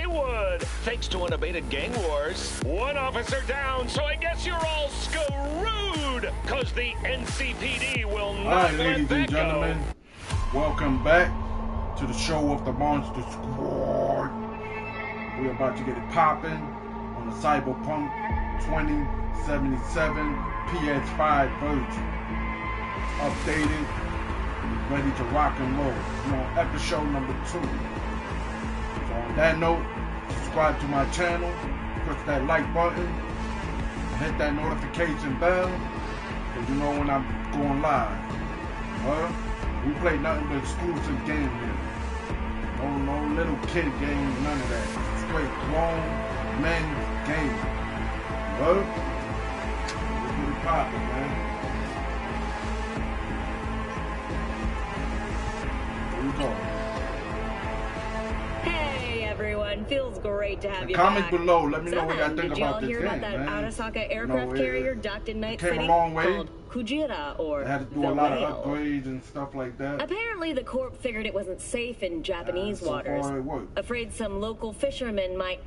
Hollywood, thanks to unabated gang wars. One officer down, so I guess you're all screwed, cause the NCPD will not let that go. Welcome back to the show of the Monster Squad. We're about to get it popping on the Cyberpunk 2077 PS5 version. Updated, ready to rock and roll. We're on episode number 2. So on that note, subscribe to my channel, push that like button, hit that notification bell, so you know when I'm going live. We play nothing but exclusive game here. No little kid game, none of that. Straight grown men game. We're pretty poppin', man. Here we go. Hey everyone, feels great to have you Comment back. below, let me know what y'all think about this game, man. Did you all hear about that Arasaka aircraft carrier docked in Night City? Came a long way. Called Kujira, or they had to do a lot of upgrades and stuff like that. Apparently the Corp figured it wasn't safe in Japanese waters. Afraid some local fishermen might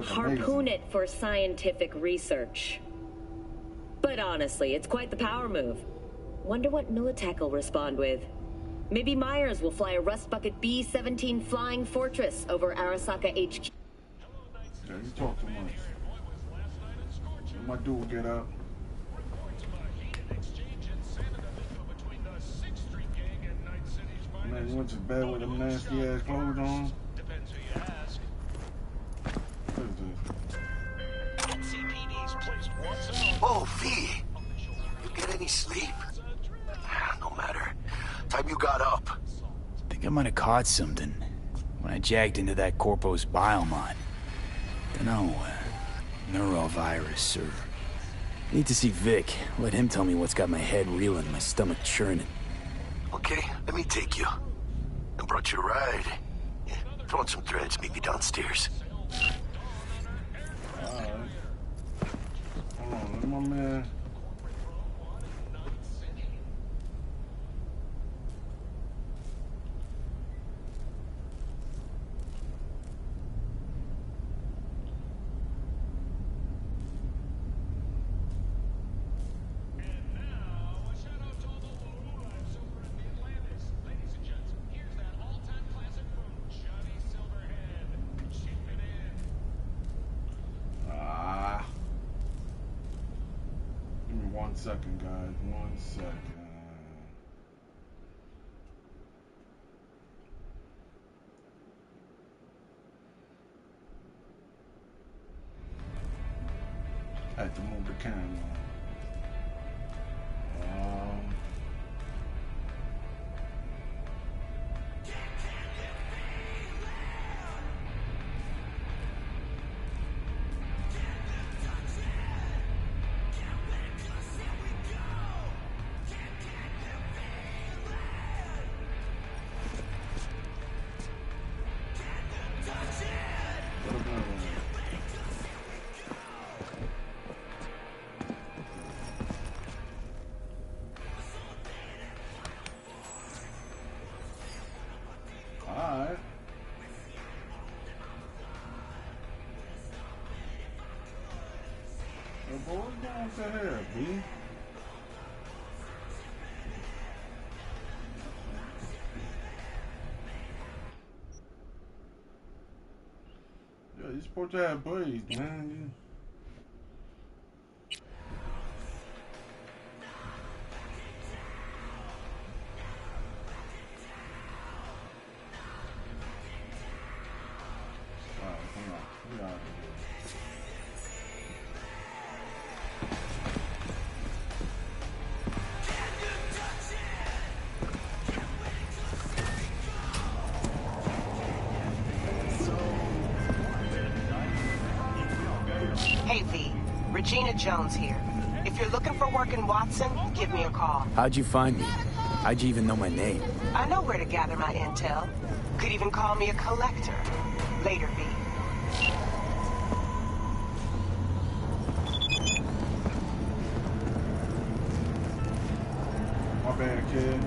harpoon it for scientific research. But honestly, it's quite the power move. Wonder what Militech will respond with. Maybe Myers will fly a Rust Bucket B-17 Flying Fortress over Arasaka HQ. Yeah, you talk too much. My dude will get up. Man, you went to bed with them nasty ass clothes on. What is this? Oh, V! You get any sleep? No matter. Time you got up. Think I might have caught something when I jacked into that Corpo's biomon. Dunno, neurovirus or... Need to see Vic. Let him tell me what's got my head reeling, my stomach churning. Okay, let me take you. I brought you a ride. Yeah, throw in some threads, meet me downstairs. Alright. Hold on, let my man... Give me 1 second, guys. 1 second. I had to move the camera. Alright. Well, what's going on here, B? Yeah, you're supposed to have braids, man. Hey V, Regina Jones here. If you're looking for work in Watson, give me a call. How'd you find me? How'd you even know my name? I know where to gather my intel. Could even call me a collector. Later, V. My bad, kid.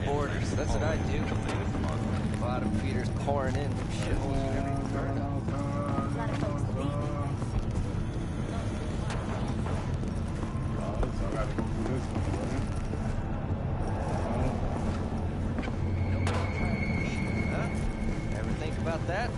borders. That's what I do. Bottom feeders pouring in from shitholes in every corner. Ever think about that?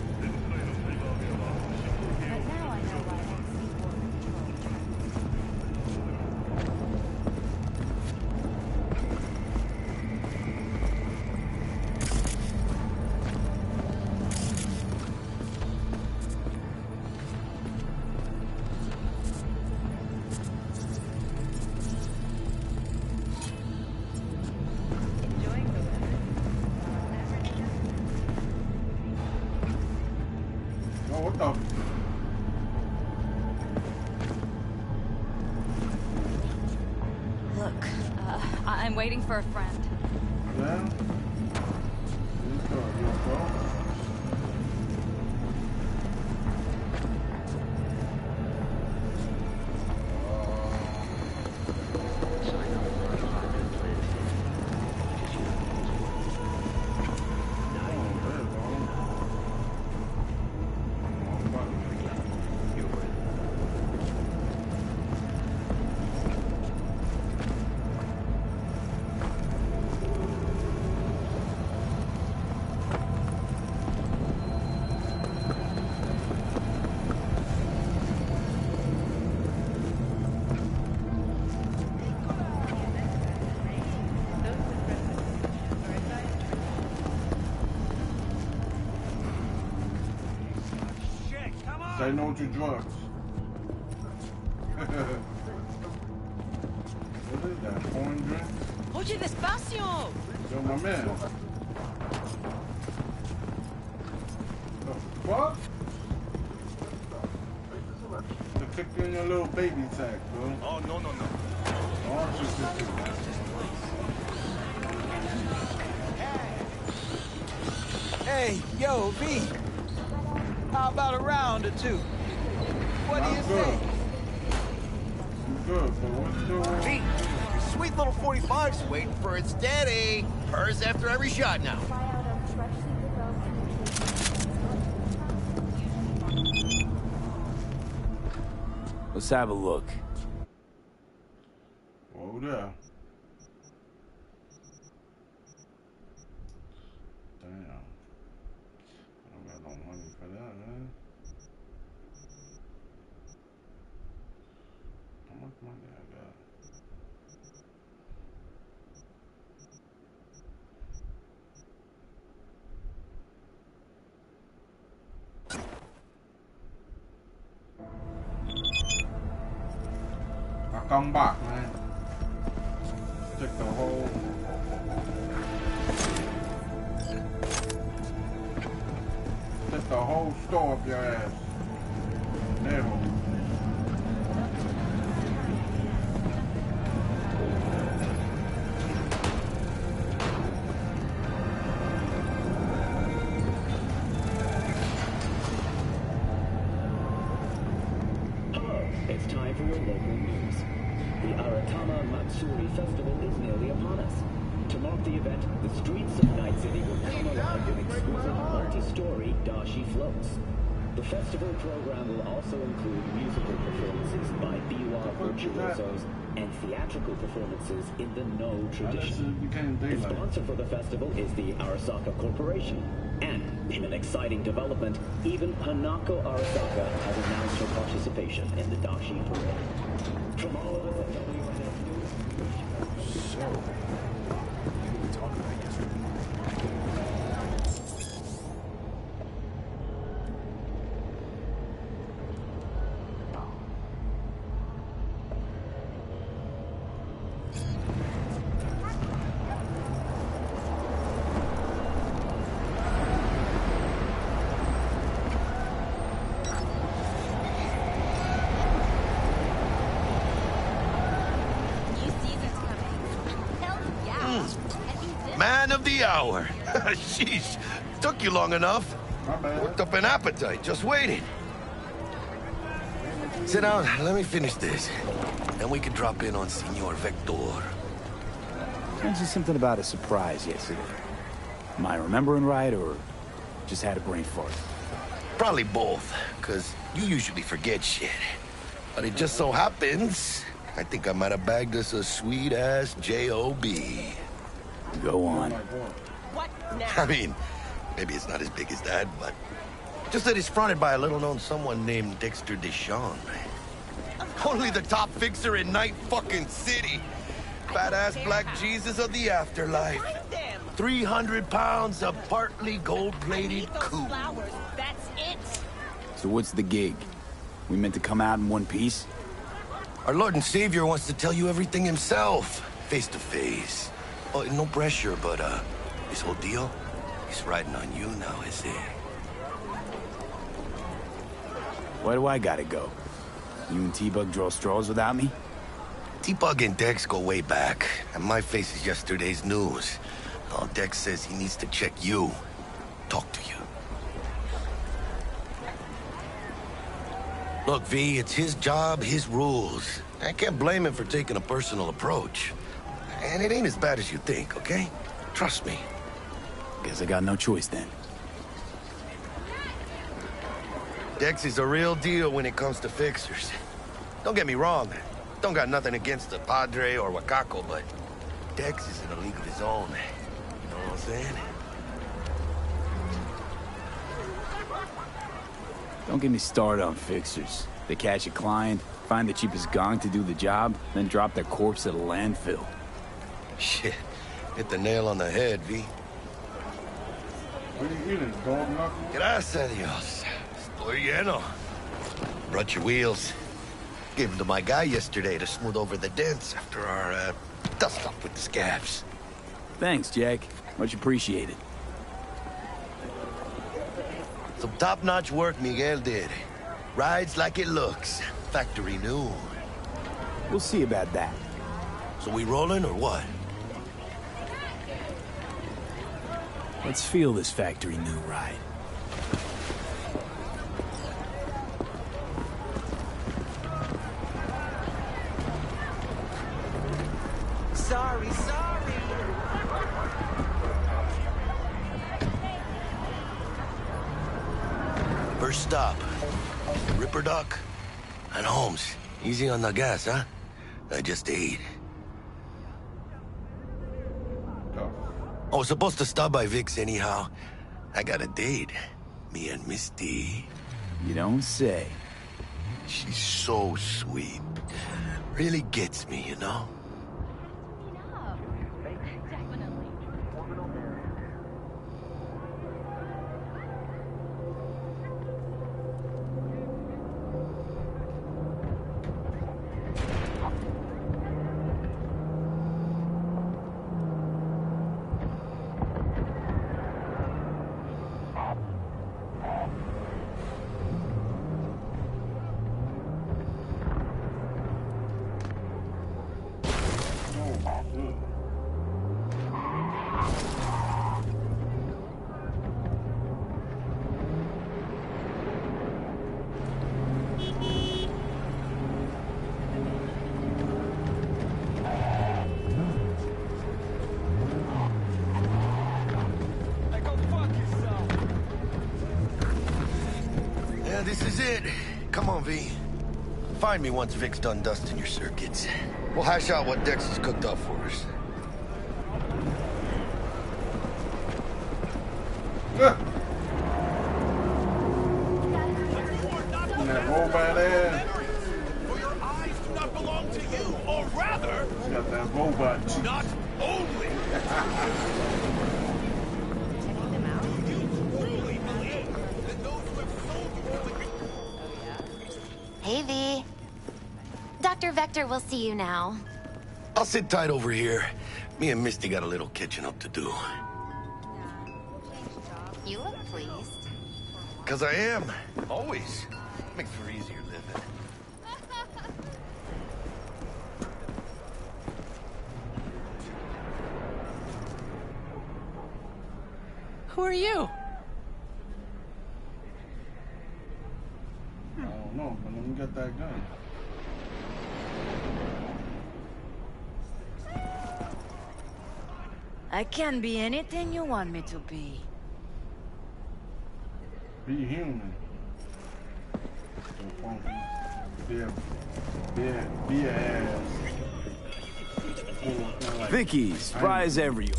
Look, I'm waiting for a friend. Yeah? Say no to drugs. What is that? Corn drink? Oye, despacio! Yo, my man. The fuck? To kick in your little baby sack, bro. Oh, no, no, no. Oh, just Hey, yo, V. How about a round or two? What do you say? I'm good, but what's still wrong? Pete, your sweet little 45's waiting for its daddy. Hers after every shot now. Let's have a look. Whoa there. Damn. I don't got no money for that, man. How much money I got? I come back, man. Take the whole. Take the whole store up your ass. Never. It's time for your local news. The Aratama Matsuri Festival is nearly upon us. To mark the event, the streets of Night City will come alive in exclusive multi-story dashi floats. The festival program will also include musical performances by biwa virtuosos and theatrical performances in the No tradition. The sponsor for the festival is the Arasaka Corporation. And, in an exciting development, even Hanako Arasaka has announced her participation in the dashi parade. From all of us at WNS News. So, what did we talk about yesterday? Man of the hour. Sheesh. Took you long enough. Worked up an appetite, just waiting. Sit down, let me finish this. Then we can drop in on Senor Vector. Mentioned something about a surprise yesterday. Am I remembering right, or just had a brain fart? Probably both, because you usually forget shit. But it just so happens, I think I might have bagged us a sweet-ass J.O.B. Go on. What now? I mean, maybe it's not as big as that, but... just that it's fronted by a little-known someone named Dexter Deshawn. Only the top fixer in Night fucking City. Badass black Jesus of the afterlife. 300 pounds of partly gold-plated cool. That's it. So what's the gig? We meant to come out in one piece? Our Lord and Savior wants to tell you everything himself, face to face. Oh, no pressure, but this whole deal, he's riding on you now, is he? Why do I gotta go? You and T-Bug draw straws without me? T-Bug and Dex go way back, and my face is yesterday's news. Oh, Dex says he needs to check you, talk to you. Look, V, it's his job, his rules. I can't blame him for taking a personal approach. And it ain't as bad as you think, okay? Trust me. Guess I got no choice then. Dex is a real deal when it comes to fixers. Don't get me wrong. Don't got nothing against the Padre or Wakako, but Dex is in a league of his own. You know what I'm saying? Don't get me started on fixers. They catch a client, find the cheapest gong to do the job, then drop their corpse at a landfill. Shit. Hit the nail on the head, V. What are you eating, dog knuckle? Gracias a Dios. Estoy lleno. Brought your wheels. Gave them to my guy yesterday to smooth over the dents after our, dust-up with the scabs. Thanks, Jack. Much appreciated. Some top-notch work Miguel did. Rides like it looks. Factory new. We'll see about that. So we rolling or what? Let's feel this factory new ride. Sorry. First stop. Ripperdock and Holmes. Easy on the gas, huh? I just ate. I was supposed to stop by Vic's anyhow. I got a date. Me and Misty. You don't say. She's so sweet. Really gets me, you know? This is it. Come on, V. Find me once Vic's done dusting your circuits. We'll hash out what Dex has cooked up for us. That robot there. For your eyes do not belong to you, or rather... Got that robot cheek. Not only... Hey, V. Dr. Vector will see you now. I'll sit tight over here. Me and Misty got a little catching up to do. You look pleased. 'Cause I am. Always. Makes for easier living. Who are you? I don't know, but let me get that gun. I can be anything you want me to be. Be human. Be a ass. Vicky, surprise everyone.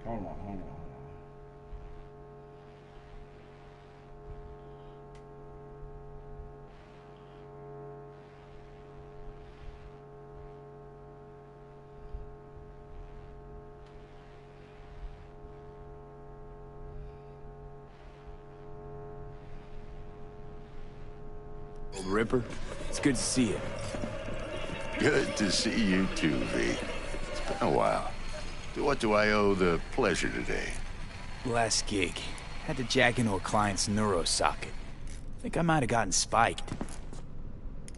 Hold on. Old Ripper, it's good to see you. Good to see you too, V. It's been a while. To what do I owe the pleasure today? Last gig. Had to jack into a client's neuro socket. Think I might have gotten spiked.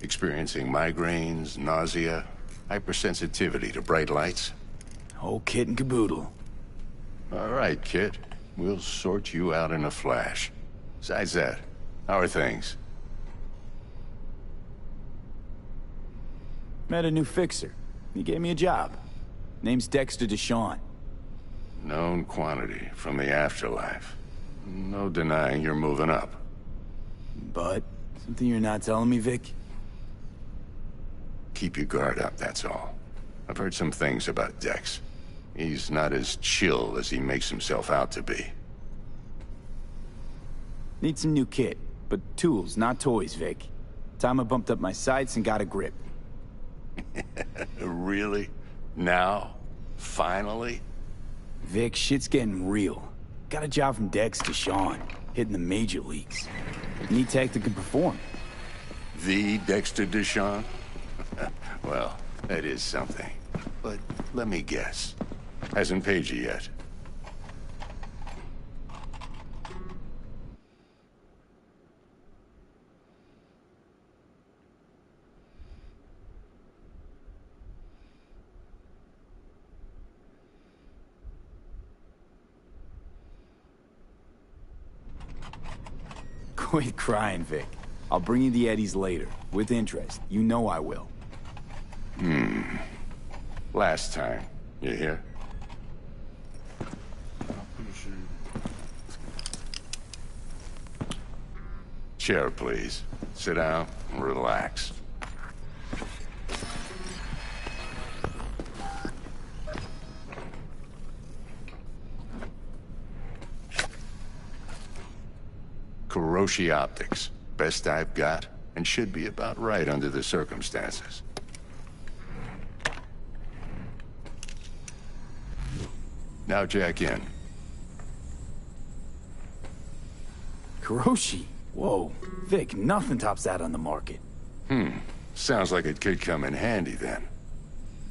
Experiencing migraines, nausea, hypersensitivity to bright lights? Whole kit and caboodle. All right, kid. We'll sort you out in a flash. Besides that, how are things? Met a new fixer. He gave me a job. Name's Dexter DeShawn. Known quantity from the afterlife. No denying you're moving up. But, something you're not telling me, Vic? Keep your guard up, that's all. I've heard some things about Dex. He's not as chill as he makes himself out to be. Need some new kit, but tools, not toys, Vic. Time I bumped up my sights and got a grip. Really? Now? Finally? Vic, shit's getting real. Got a job from Dex to Sean, hitting the major leagues. Need tech that can perform. The Dexter DeShawn? Well, that is something. But let me guess. Hasn't paid you yet. Quit crying, Vic. I'll bring you the eddies later, with interest. You know I will. Last time. You hear? Chair, please. Sit down and relax. Kuroshi Optics. Best I've got, and should be about right under the circumstances. Now jack in. Kuroshi? Whoa. Vic, nothing tops that on the market. Sounds like it could come in handy then.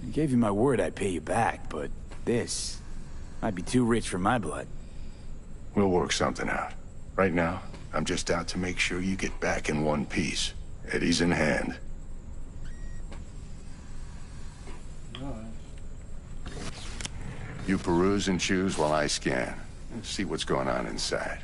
I gave you my word I'd pay you back, but this might be too rich for my blood. We'll work something out. Right now, I'm just out to make sure you get back in one piece. Eddie's in hand. You peruse and choose while I scan. And see what's going on inside.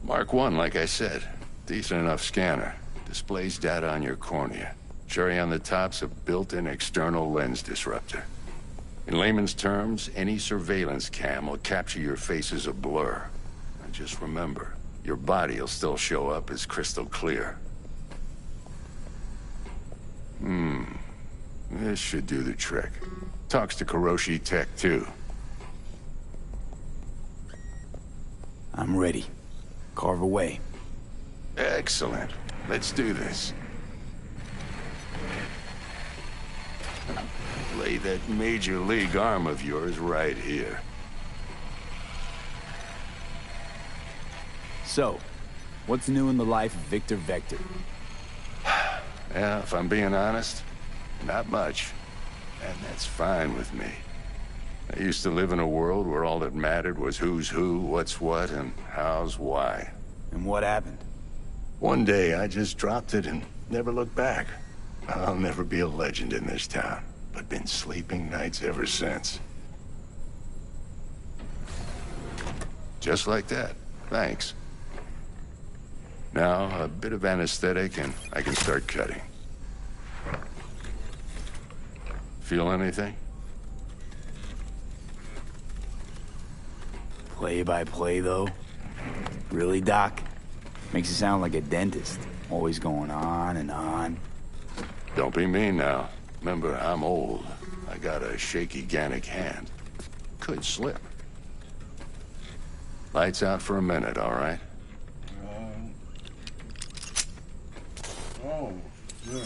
Mark 1, like I said. Decent enough scanner. Displays data on your cornea. Cherry on the top's a built-in external lens disruptor. In layman's terms, any surveillance cam will capture your face as a blur. And just remember, your body will still show up as crystal clear. This should do the trick. Talks to Kiroshi Tech, too. I'm ready. Carve away. Excellent. Let's do this. Lay that major league arm of yours right here. So, what's new in the life of Victor Vector? Yeah, if I'm being honest, not much. And that's fine with me. I used to live in a world where all that mattered was who's who, what's what, and how's why. And what happened? One day, I just dropped it and never looked back. I'll never be a legend in this town, but been sleeping nights ever since. Just like that. Thanks. Now, a bit of anesthetic and I can start cutting. Feel anything? Play-by-play, though? Really, Doc? Makes you sound like a dentist. Always going on and on. Don't be mean now. Remember, I'm old. I got a shaky Gannic hand. Could slip. Lights out for a minute, all right? Oh, yeah.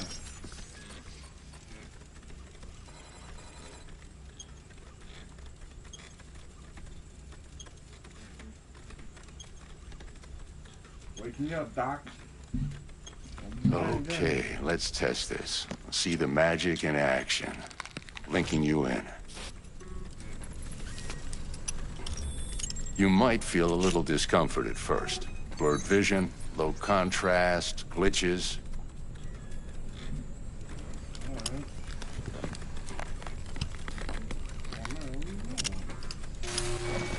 Wake me up, Doc. Okay, let's test this. See the magic in action. Linking you in. You might feel a little discomfort at first. Blurred vision, low contrast, glitches.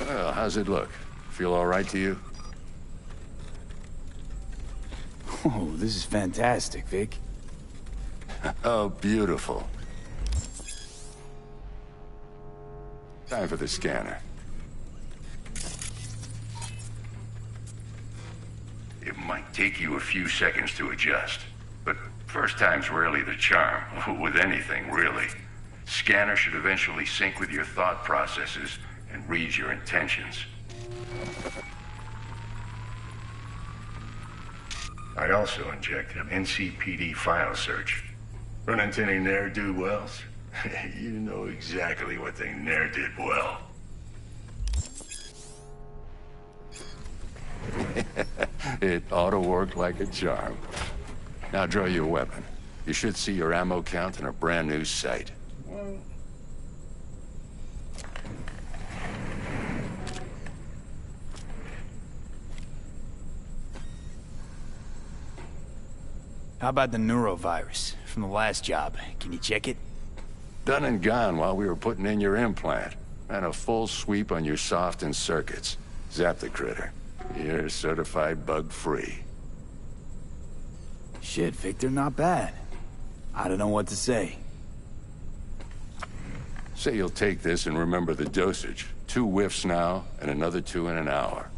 Well, how's it look? Feel all right to you? Oh, this is fantastic, Vic. Oh, beautiful. Time for the scanner. It might take you a few seconds to adjust, but first time's rarely the charm, with anything, really. Scanner should eventually sync with your thought processes and read your intentions. I also inject an NCPD file search. Run into any ne'er-do-wells? You know exactly what they ne'er did well. It ought to work like a charm. Now draw your weapon. You should see your ammo count in a brand new sight. How about the neurovirus from the last job? Can you check it? Done and gone while we were putting in your implant. And a full sweep on your soft and circuits. Zap the critter. You're certified bug-free. Shit, Victor, not bad. I don't know what to say. Say you'll take this and remember the dosage. 2 whiffs now, and another 2 in an hour.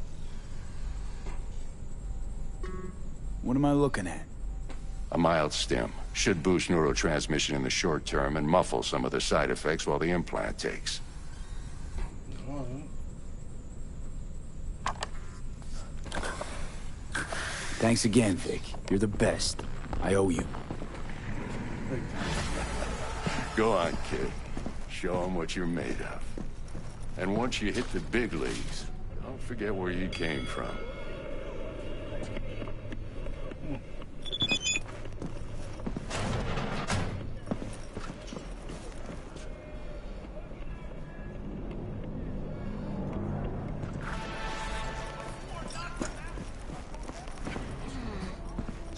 What am I looking at? A mild stim. Should boost neurotransmission in the short term and muffle some of the side effects while the implant takes. Thanks again, Vic. You're the best. I owe you. Go on, kid. Show them what you're made of. And once you hit the big leagues, don't forget where you came from.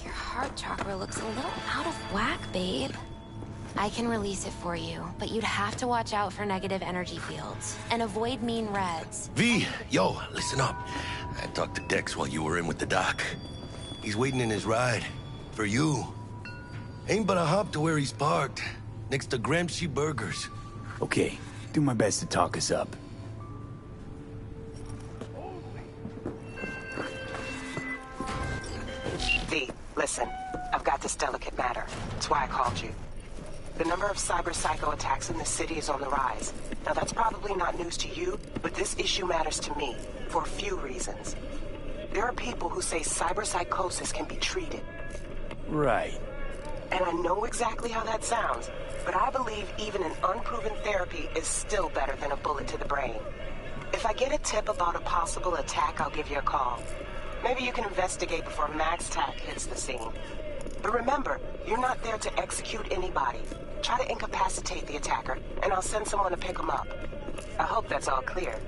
Your heart chakra looks a little out of whack, babe. I can release it for you, but you'd have to watch out for negative energy fields and avoid mean reds. V, yo, listen up. I talked to Dex while you were in with the doc. He's waiting in his ride. For you. Ain't but a hop to where he's parked. Next to Gramsci Burgers. Okay, do my best to talk us up. V, listen. I've got this delicate matter. That's why I called you. The number of cyber-psycho attacks in the city is on the rise. Now, that's probably not news to you, but this issue matters to me for a few reasons. There are people who say cyberpsychosis can be treated. Right. And I know exactly how that sounds, but I believe even an unproven therapy is still better than a bullet to the brain. If I get a tip about a possible attack, I'll give you a call. Maybe you can investigate before Max Tack hits the scene. But remember, you're not there to execute anybody. Try to incapacitate the attacker, and I'll send someone to pick him up. I hope that's all clear.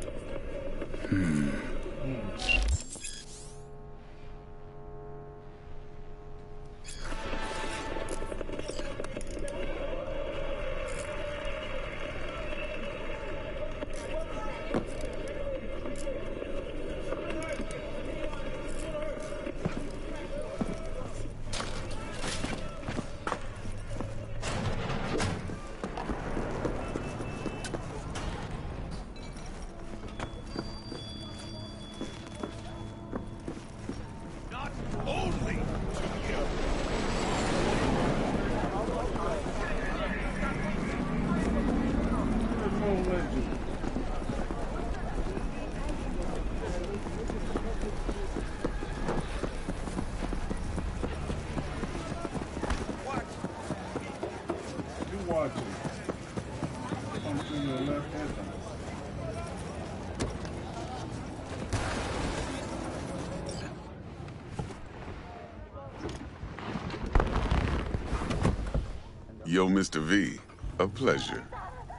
Yo, Mr. V, a pleasure.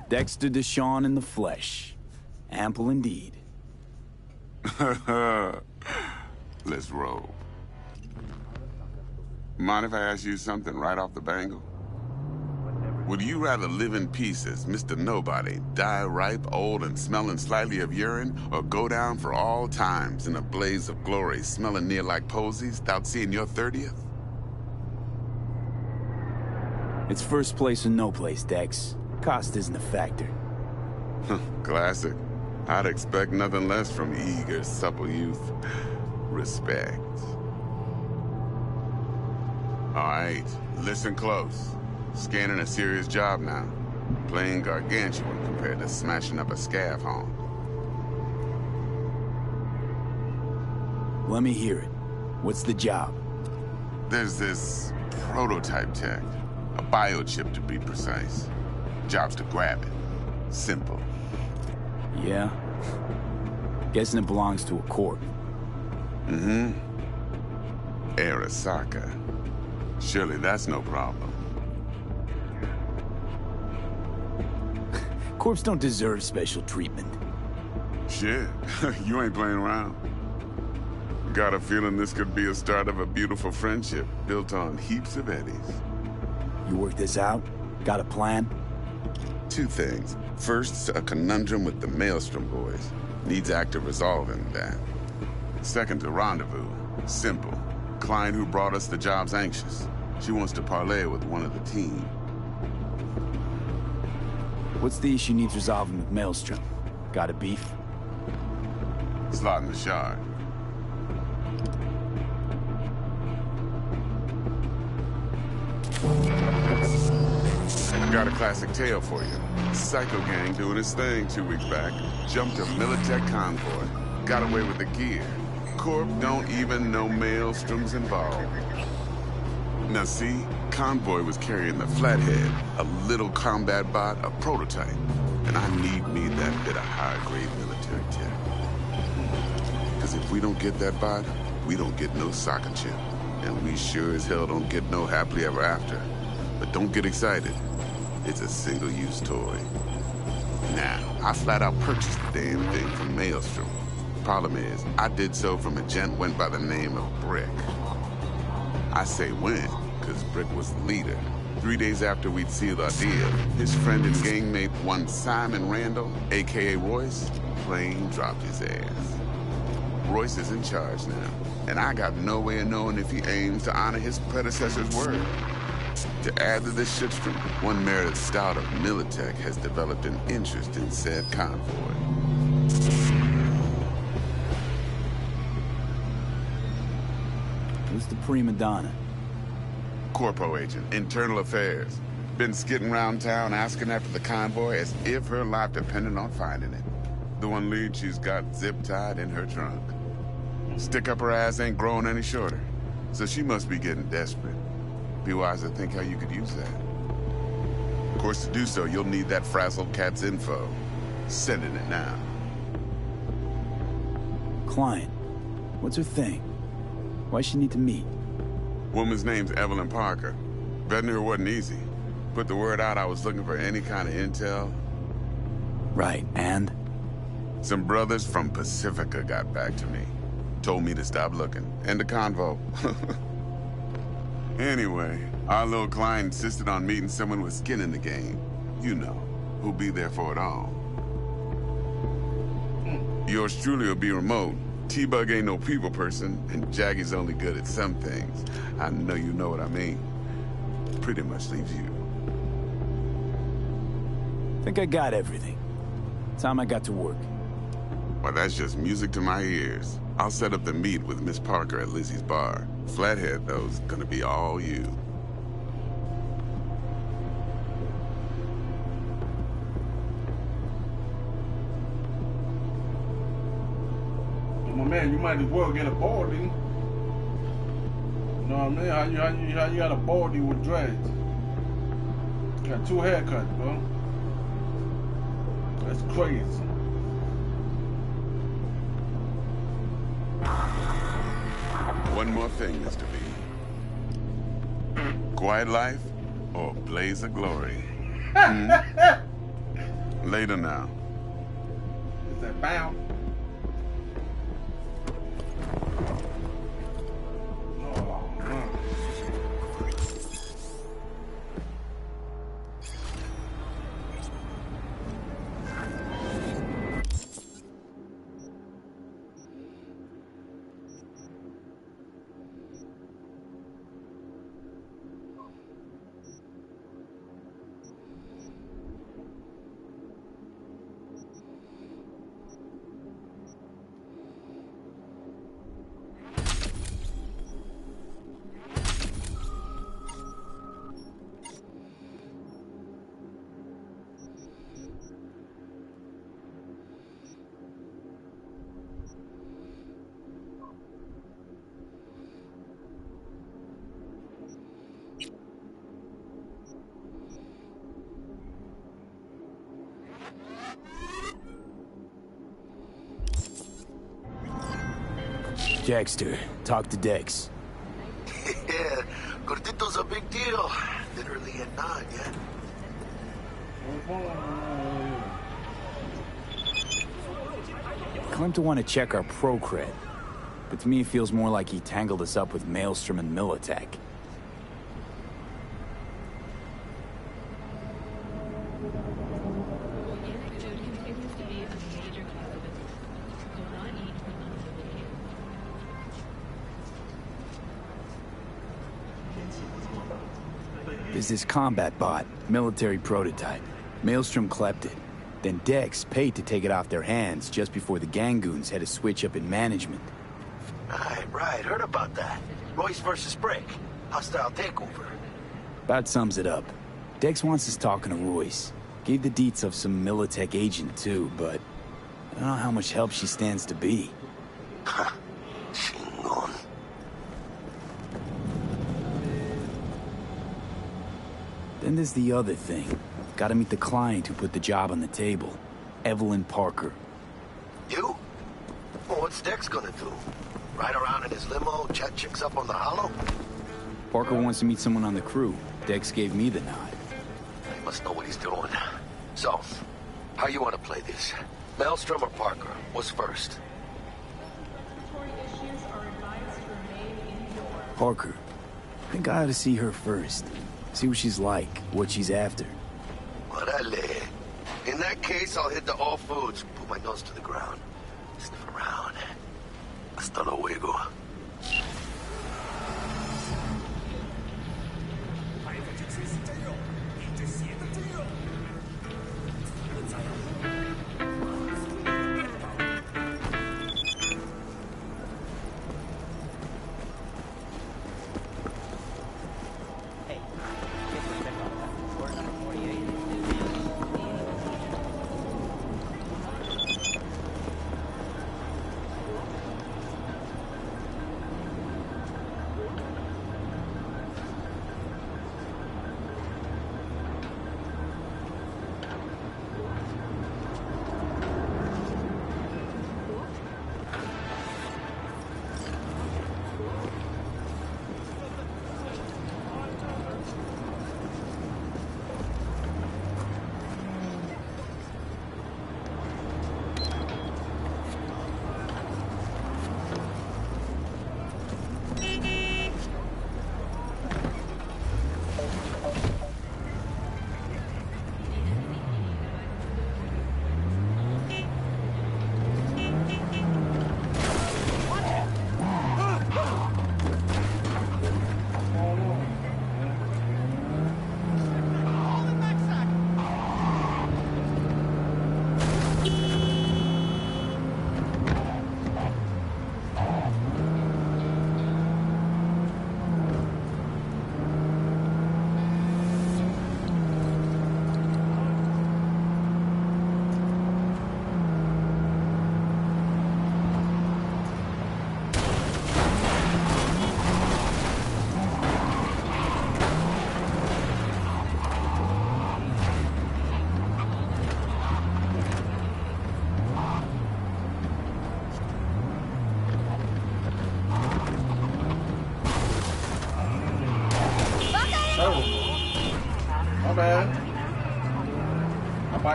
Dexter Deshawn in the flesh. Ample indeed. Let's roll. Mind if I ask you something right off the bangle? Would you rather live in pieces, Mr. Nobody, die ripe, old, and smelling slightly of urine, or go down for all times in a blaze of glory, smelling near like posies, without seeing your 30th? It's first place or no place, Dex. Cost isn't a factor. Classic. I'd expect nothing less from eager, supple youth. Respect. All right, listen close. Scanning a serious job now. Playing gargantuan compared to smashing up a scav home. Let me hear it. What's the job? There's this prototype tech. A biochip, to be precise. Job's to grab it. Simple. Yeah? Guessing it belongs to a corp. Mm-hmm. Arasaka. Surely that's no problem. Corps don't deserve special treatment. Shit, you ain't playing around. Got a feeling this could be a start of a beautiful friendship built on heaps of eddies. You work this out? Got a plan? Two things. First, a conundrum with the Maelstrom boys. Needs active resolving that. Second, a rendezvous. Simple. Client who brought us the job's anxious. She wants to parlay with one of the team. What's the issue needs resolving with Maelstrom? Got a beef? Slot in the shard. Got a classic tale for you. Psycho gang doing his thing 2 weeks back. Jumped a Militech convoy. Got away with the gear. Corp don't even know Maelstrom's involved. Now see, convoy was carrying the Flathead, a little combat bot, a prototype. And I need me that bit of high-grade military tech. Because if we don't get that bot, we don't get no soccer chip. And we sure as hell don't get no happily ever after. But don't get excited. It's a single-use toy. Now, I flat out purchased the damn thing from Maelstrom. Problem is, I did so from a gent went by the name of Brick. I say when, because Brick was the leader. 3 days after we'd sealed our deal, his friend and gangmate, one Simon Randall, a.k.a. Royce, plain dropped his ass. Royce is in charge now, and I got no way of knowing if he aims to honor his predecessor's word. To add to this shitstorm, one Meredith Stout of Militech has developed an interest in said convoy. Who's the prima donna? Corpo agent, internal affairs. Been skidding around town asking after the convoy as if her life depended on finding it. The one lead she's got zip-tied in her trunk. Stick up her ass ain't growing any shorter, so she must be getting desperate. Be wise to think how you could use that. Of course, to do so, you'll need that frazzled cat's info. Sending it now. Client. What's her thing? Why she need to meet? Woman's name's Evelyn Parker. Vetting her wasn't easy. Put the word out I was looking for any kind of intel. Right, and? Some brothers from Pacifica got back to me. Told me to stop looking. End the convo. Anyway, our little client insisted on meeting someone with skin in the game. You know, who'll be there for it all. Yours truly will be remote. T-Bug ain't no people person, and Jaggy's only good at some things. I know you know what I mean. Pretty much leaves you. Think I got everything. Time I got to work. Well, that's just music to my ears. I'll set up the meet with Miss Parker at Lizzie's bar. Flathead, though, is gonna be all you. My man, you might as well get a baldy. You know what I mean? How you got a baldy with dreads? You got 2 haircuts, bro. That's crazy. One more thing, Mr. B. Quiet life or blaze of glory? Later now. Is that bound? Jackster, talk to Dex. Yeah, Gordito's a big deal. Literally at 9, yeah? Claimed to want to check our pro cred, but to me it feels more like he tangled us up with Maelstrom and Militech. There's this combat bot, military prototype. Maelstrom clept it. Then Dex paid to take it off their hands just before the Gangoons had a switch up in management. Right, heard about that. Royce versus Brick. Hostile takeover. About sums it up. Dex wants us talking to Royce. Gave the deets of some Militech agent too, but I don't know how much help she stands to be. Chingon. Then there's the other thing. Gotta meet the client who put the job on the table. Evelyn Parker. You? Well, what's Dex gonna do? Ride around in his limo, chat chicks up on the hollow? Parker wants to meet someone on the crew. Dex gave me the nod. He must know what he's doing. So, how you want to play this? Maelstrom or Parker? What's first? Parker. I think I ought to see her first. See what she's like, what she's after. Orale. In that case, I'll hit the All Foods, put my nose to the ground, sniff around. Hasta luego.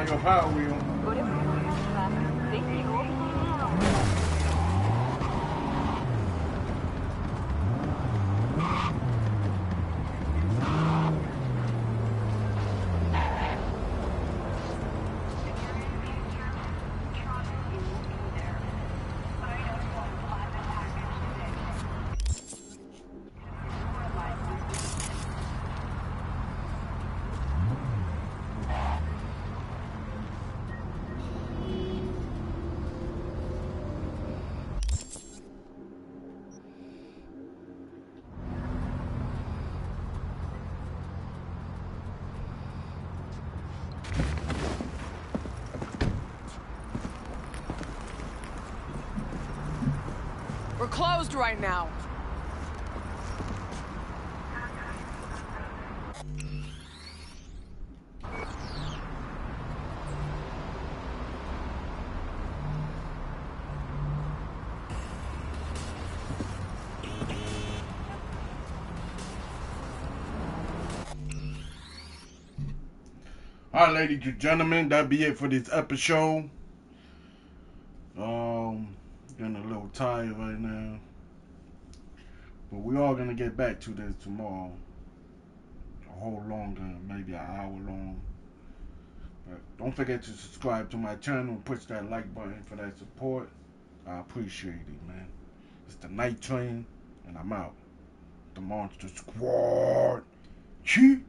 Your Power Wheel. We're closed right now. Alright, ladies and gentlemen, that'll be it for this episode. Getting a little tired right now, but we are gonna get back to this tomorrow. A whole longer, maybe an hour long. But don't forget to subscribe to my channel and push that like button for that support. I appreciate it, man. It's the Night Train, and I'm out. The Monster Squad. Cheat.